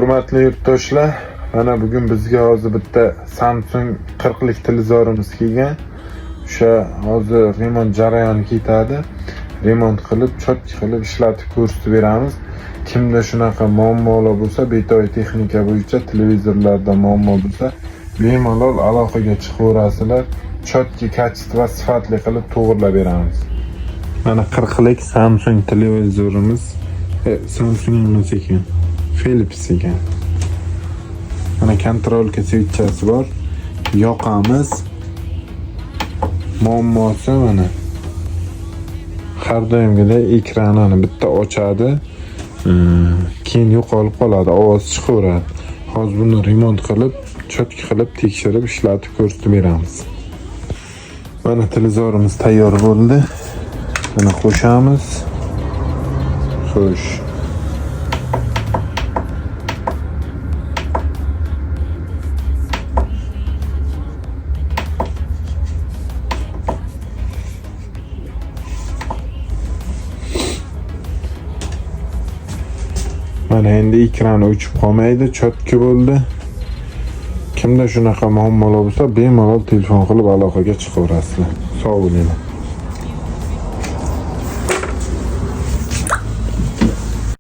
Hurmatli yurtdoshlar, mana bugun bizga hozir bitta Samsung 40 lik televizorimiz kelgan. O'sha hozir remont jarayoni ketadi. Remont qilib, chotki qilib ishlatib ko'rsatib beramiz. Kimda shunaqa muammolar bo'lsa, betoy texnika bo'yicha televizorlarda muammo bo'lsa, bemalol aloqaga chiqaverasizlar. Chotki, kачество, sifatli qilib to'g'rilab beramiz. Mana 40 lik Samsung televizorimiz, Samsung emas ekan, Philips ekan. Mana kontrolka switchasi bor. Yoqamiz. Muammosi mana. Har doimgidek ekranini bitta ochadi. Keyin yo'qolib qoladi, ovoz chiqaveradi. Hozir buni remont qilib, chotki qilib, tekshirib, ishlatib ko'rsatib beramiz. Mana televizorimiz tayyor bo'ldi. Buni qo'shamiz. Xo'sh. Mana endi ekrani o'chib qolmaydi, chotki bo'ldi. Kimda shunaqa muammolar bo'lsa, bemalol telefon qilib aloqaga chiqaverasizlar. Sog' bo'linglar.